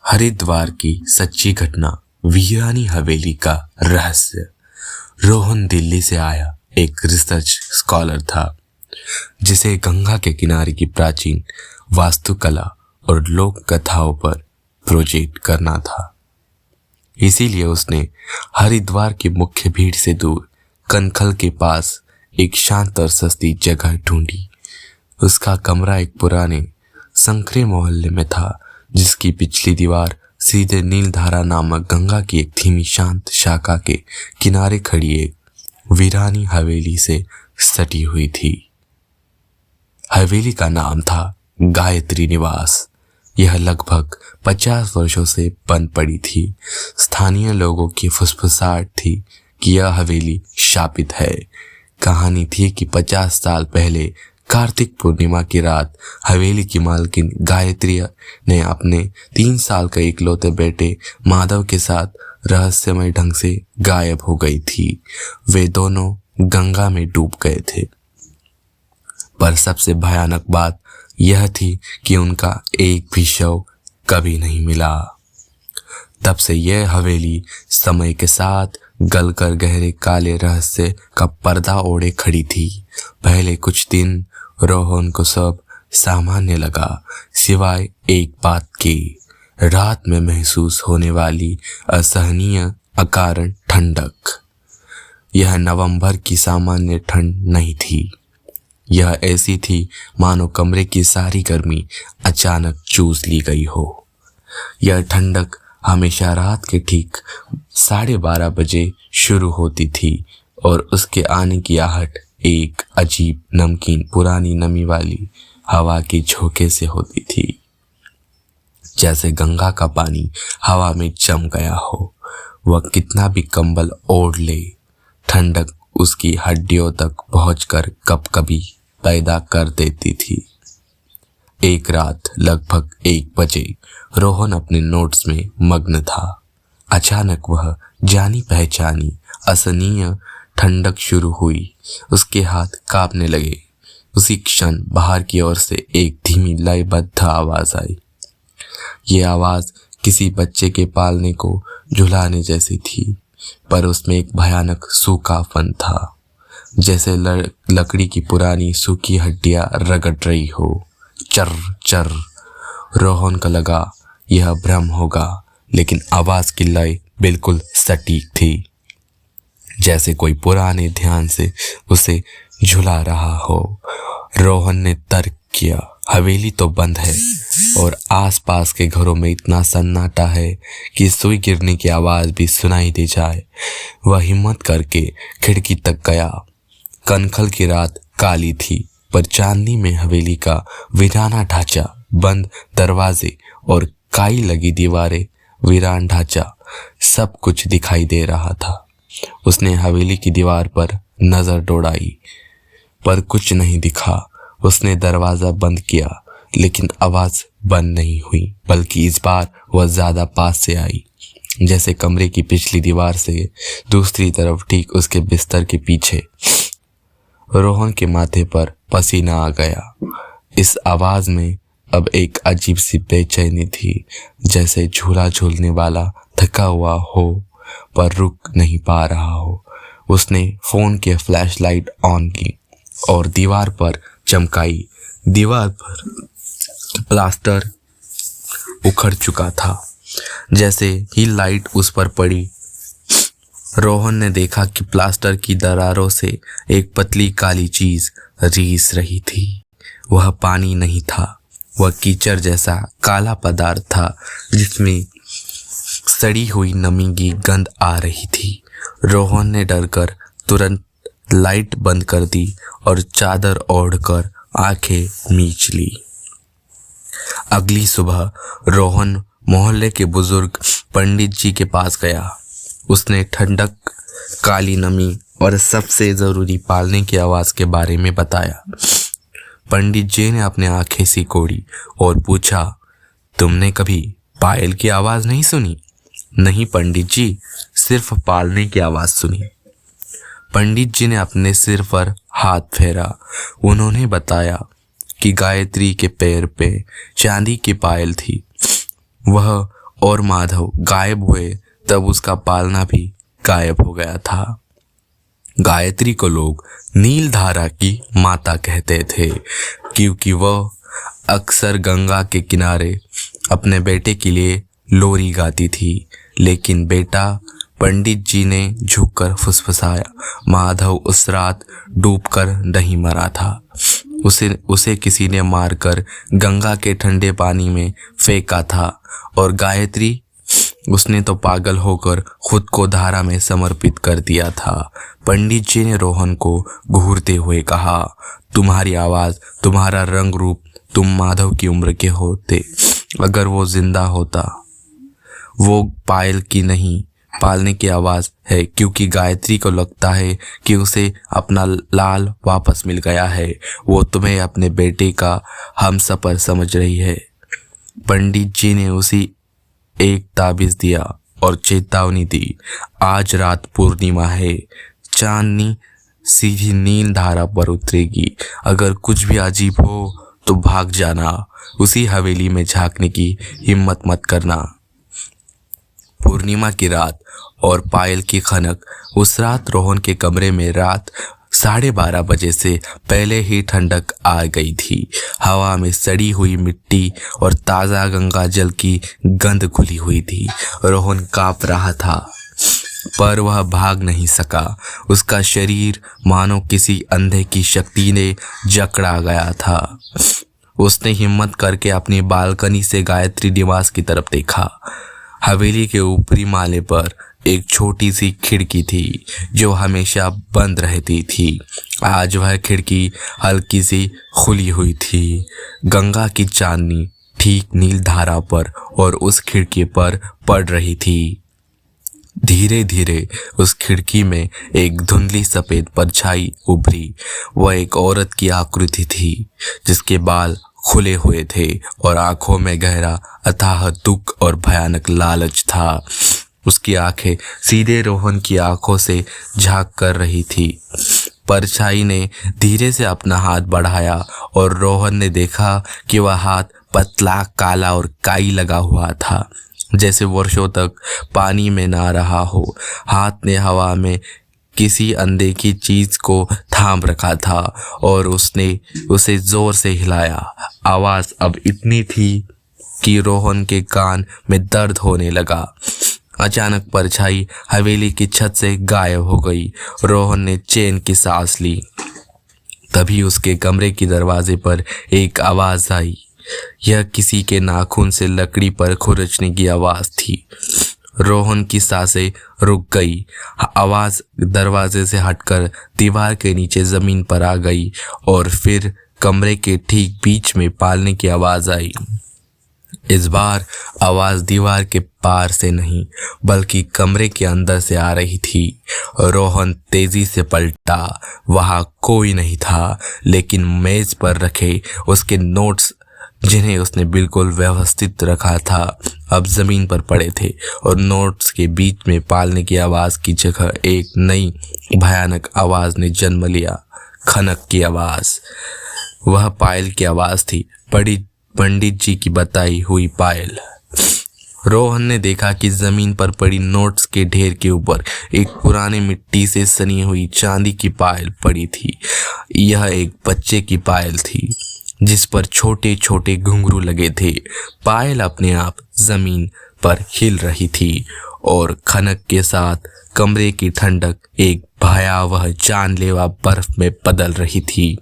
हरिद्वार की सच्ची घटना, वीरानी हवेली का रहस्य। रोहन दिल्ली से आया एक रिसर्च स्कॉलर था जिसे गंगा के किनारे की प्राचीन वास्तुकला और लोक कथाओं पर प्रोजेक्ट करना था। इसीलिए उसने हरिद्वार की मुख्य भीड़ से दूर कनखल के पास एक शांत और सस्ती जगह ढूंढी। उसका कमरा एक पुराने संकरे मोहल्ले में था जिसकी पिछली दीवार सीधे नीलधारा नामक गंगा की एक धीमी शांत शाखा के किनारे खड़ी एक वीरानी हवेली से सटी हुई थी। हवेली का नाम था गायत्री निवास। यह लगभग 50 वर्षों से बंद पड़ी थी। स्थानीय लोगों की फुसफुसाहट थी कि यह हवेली शापित है। कहानी थी कि 50 साल पहले कार्तिक पूर्णिमा की रात हवेली की मालकिन गायत्री ने अपने 3 साल के इकलौते बेटे माधव के साथ रहस्यमय ढंग से गायब हो गई थी। वे दोनों गंगा में डूब गए थे। पर सबसे भयानक बात यह थी कि उनका एक भी शव कभी नहीं मिला। तब से यह हवेली समय के साथ गलकर गहरे काले रहस्य का पर्दा ओढ़े खड़ी थी। पहले कुछ दिन रोहन को सब सामान्य लगा, सिवाय एक बात की, रात में महसूस होने वाली असहनीय अकारण ठंडक। यह नवंबर की सामान्य ठंड नहीं थी। यह ऐसी थी मानो कमरे की सारी गर्मी अचानक चूस ली गई हो। यह ठंडक हमेशा रात के ठीक 12:30 बजे शुरू होती थी और उसके आने की आहट एक अजीब नमकीन पुरानी नमी वाली हवा के झोंके से होती थी। जैसे गंगा का पानी हवा में जम गया हो। वह कितना भी कंबल ओढ़ ले, ठंडक उसकी हड्डियों तक पहुंचकर कभी-कभी पैदा कर देती थी। एक रात लगभग 1 बजे रोहन अपने नोट्स में मग्न था। अचानक वह जानी पहचानी असहनीय ठंडक शुरू हुई। उसके हाथ कांपने लगे। उसी क्षण बाहर की ओर से एक धीमी लयबद्ध आवाज आई। ये आवाज किसी बच्चे के पालने को झुलाने जैसी थी, पर उसमें एक भयानक सूखापन था, जैसे लकड़ी की पुरानी सूखी हड्डियां रगड़ रही हो। चर चर। रोहन को लगा यह भ्रम होगा, लेकिन आवाज की लय बिल्कुल सटीक थी, जैसे कोई पुराने ध्यान से उसे झुला रहा हो। रोहन ने तर्क किया, हवेली तो बंद है और आसपास के घरों में इतना सन्नाटा है कि सुई गिरने की आवाज भी सुनाई दे जाए। वह हिम्मत करके खिड़की तक गया। कनखल की रात काली थी, पर चांदनी में हवेली का वीराना ढांचा, बंद दरवाजे और काई लगी दीवारें, वीरान ढांचा, सब कुछ दिखाई दे रहा था। उसने हवेली की दीवार पर नजर दौड़ाई, पर कुछ नहीं दिखा। उसने दरवाजा बंद किया, लेकिन आवाज बंद नहीं हुई, बल्कि इस बार वह ज्यादा पास से आई, जैसे कमरे की पिछली दीवार से दूसरी तरफ, ठीक उसके बिस्तर के पीछे। रोहन के माथे पर पसीना आ गया। इस आवाज में अब एक अजीब सी बेचैनी थी, जैसे झूला झूलने वाला थका हुआ हो पर रुक नहीं पा रहा हो। उसने फोन की फ्लैशलाइट ऑन की और दीवार पर चमकाई। दीवार पर प्लास्टर उखड़ चुका था। जैसे ही लाइट उस पर पड़ी, रोहन ने देखा कि प्लास्टर की दरारों से एक पतली काली चीज रीस रही थी। वह पानी नहीं था, वह कीचड़ जैसा काला पदार्थ था जिसमें सड़ी हुई नमी की गंध आ रही थी। रोहन ने डरकर तुरंत लाइट बंद कर दी और चादर ओढ़कर आंखें मीच ली। अगली सुबह रोहन मोहल्ले के बुजुर्ग पंडित जी के पास गया। उसने ठंडक, काली नमी और सबसे जरूरी पालने की आवाज के बारे में बताया। पंडित जी ने अपने आंखें सिकोड़ी और पूछा, तुमने कभी पायल की आवाज नहीं सुनी? नहीं पंडित जी, सिर्फ पालने की आवाज सुनी। पंडित जी ने अपने सिर पर हाथ फेरा। उन्होंने बताया कि गायत्री के पैर पे चांदी की पायल थी। वह और माधव गायब हुए तब उसका पालना भी गायब हो गया था। गायत्री को लोग नीलधारा की माता कहते थे क्योंकि वह अक्सर गंगा के किनारे अपने बेटे के लिए लोरी गाती थी। लेकिन बेटा, पंडित जी ने झुककर फुसफुसाया, माधव उस रात डूबकर नहीं मरा था। उसे किसी ने मारकर गंगा के ठंडे पानी में फेंका था। और गायत्री, उसने तो पागल होकर खुद को धारा में समर्पित कर दिया था। पंडित जी ने रोहन को घूरते हुए कहा, तुम्हारी आवाज, तुम्हारा रंग रूप, तुम माधव की उम्र के होते। अगर वो जिंदा होता। वो पायल की नहीं, पालने की आवाज है, क्योंकि गायत्री को लगता है कि उसे अपना लाल वापस मिल गया है। वो तुम्हें अपने बेटे का हमसफर समझ रही है। पंडित जी ने उसी एक ताबीज दिया और चेतावनी दी, आज रात पूर्णिमा है, चांदनी सीधी नील धारा पर उतरेगी। अगर कुछ भी अजीब हो तो भाग जाना, उसी हवेली में झांकने की हिम्मत मत करना। पूर्णिमा की रात और पायल की खनक। उस रात रोहन के कमरे में रात 12:30 बजे से पहले ही ठंडक आ गई थी। हवा में सड़ी हुई मिट्टी और ताज़ा गंगा जल की गंध घुली हुई थी। रोहन कांप रहा था, पर वह भाग नहीं सका। उसका शरीर मानो किसी अंधे की शक्ति ने जकड़ा गया था। उसने हिम्मत करके अपनी बालकनी से गायत्री निवास की तरफ देखा। हवेली के ऊपरी माले पर एक छोटी सी खिड़की थी जो हमेशा बंद रहती थी। आज वह खिड़की हल्की सी खुली हुई थी। गंगा की चांदनी ठीक नील धारा पर और उस खिड़की पर पड़ रही थी। धीरे धीरे उस खिड़की में एक धुंधली सफेद परछाई उभरी। वह एक औरत की आकृति थी जिसके बाल खुले हुए थे और आंखों में गहरा अथाह दुख और भयानक लालच था। उसकी आंखें सीधे रोहन की आंखों से झांक कर रही थी। परछाई ने धीरे से अपना हाथ बढ़ाया और रोहन ने देखा कि वह हाथ पतला, काला और काई लगा हुआ था, जैसे वर्षों तक पानी में ना रहा हो। हाथ ने हवा में किसी अनदेखी चीज को थाम रखा था और उसने उसे जोर से हिलाया। आवाज अब इतनी थी कि रोहन के कान में दर्द होने लगा। अचानक परछाई हवेली की छत से गायब हो गई। रोहन ने चैन की सांस ली। तभी उसके कमरे के दरवाजे पर एक आवाज आई। यह किसी के नाखून से लकड़ी पर खुरचने की आवाज थी। रोहन की सांसें रुक गई। आवाज दरवाजे से हटकर दीवार के नीचे जमीन पर आ गई और फिर कमरे के ठीक बीच में पालने की आवाज आई। इस बार आवाज दीवार के पार से नहीं बल्कि कमरे के अंदर से आ रही थी। रोहन तेजी से पलटा। वहां कोई नहीं था, लेकिन मेज पर रखे उसके नोट्स, जिन्हें उसने बिल्कुल व्यवस्थित रखा था, अब जमीन पर पड़े थे और नोट्स के बीच में पालने की आवाज की जगह एक नई भयानक आवाज ने जन्म लिया, खनक की आवाज। वह पायल की आवाज थी, पंडित जी की बताई हुई पायल। रोहन ने देखा कि जमीन पर पड़ी नोट्स के ढेर के ऊपर एक पुरानी मिट्टी से सनी हुई चांदी की पायल पड़ी थी। यह एक बच्चे की पायल थी जिस पर छोटे छोटे घुंघरू लगे थे। पायल अपने आप जमीन पर हिल रही थी और खनक के साथ कमरे की ठंडक एक भयावह जानलेवा बर्फ में बदल रही थी।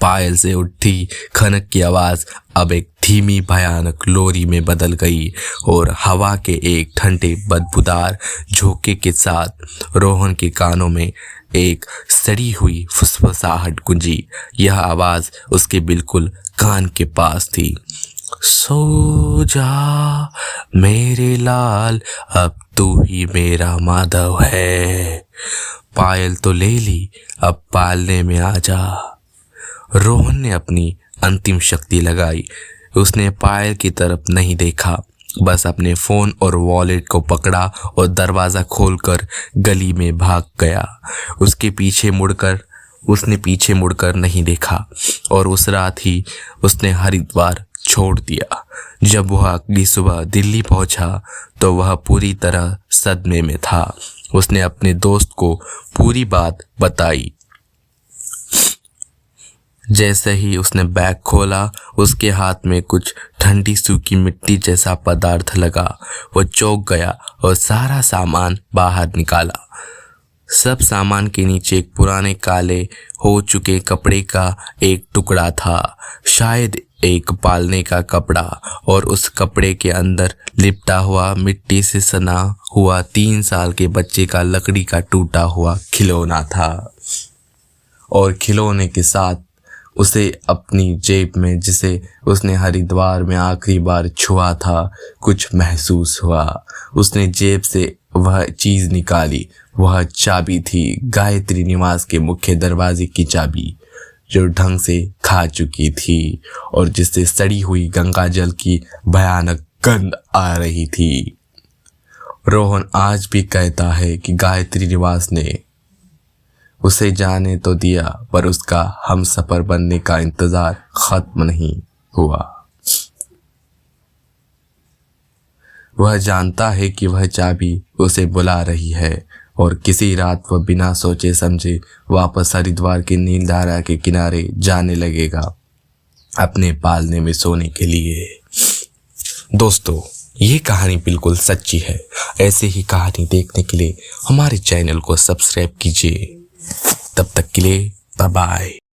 पायल से उठी खनक की आवाज अब एक धीमी भयानक लोरी में बदल गई और हवा के एक ठंडे बदबूदार झोंके के साथ रोहन के कानों में एक सड़ी हुई फुसफुसाहट गूंजी। यह आवाज उसके बिल्कुल कान के पास थी। सो जा मेरे लाल, अब तू ही मेरा माधव है। पायल तो ले ली, अब पालने में आ जा। रोहन ने अपनी अंतिम शक्ति लगाई। उसने पायल की तरफ नहीं देखा, बस अपने फोन और वॉलेट को पकड़ा और दरवाजा खोलकर गली में भाग गया। उसने पीछे मुड़कर नहीं देखा और उस रात ही उसने हरिद्वार छोड़ दिया। जब वह अगली सुबह दिल्ली पहुंचा तो वह पूरी तरह सदमे में था। उसने अपने दोस्त को पूरी बात बताई। जैसे ही उसने बैग खोला, उसके हाथ में कुछ ठंडी सूखी मिट्टी जैसा पदार्थ लगा। वो चौंक गया और सारा सामान बाहर निकाला। सब सामान के नीचे एक पुराने काले हो चुके कपड़े का एक टुकड़ा था, शायद एक पालने का कपड़ा, और उस कपड़े के अंदर लिपटा हुआ मिट्टी से सना हुआ 3 साल के बच्चे का लकड़ी का टूटा हुआ खिलौना था। और खिलौने के साथ उसे अपनी जेब में, जिसे उसने हरिद्वार में आखिरी बार छुआ था, कुछ महसूस हुआ। उसने जेब से वह चीज निकाली। वह चाबी थी, गायत्री निवास के मुख्य दरवाजे की चाबी, जो ढंग से खा चुकी थी और जिससे सड़ी हुई गंगा जल की भयानक गंध आ रही थी। रोहन आज भी कहता है कि गायत्री निवास ने उसे जाने तो दिया, पर उसका हमसफर बनने का इंतजार खत्म नहीं हुआ। वह जानता है कि वह चाबी उसे बुला रही है और किसी रात वह बिना सोचे समझे वापस हरिद्वार की नीलधारा के किनारे जाने लगेगा, अपने पालने में सोने के लिए। दोस्तों, ये कहानी बिल्कुल सच्ची है। ऐसे ही कहानी देखने के लिए हमारे चैनल को सब्सक्राइब कीजिए। तब तक के लिए बाय बाय।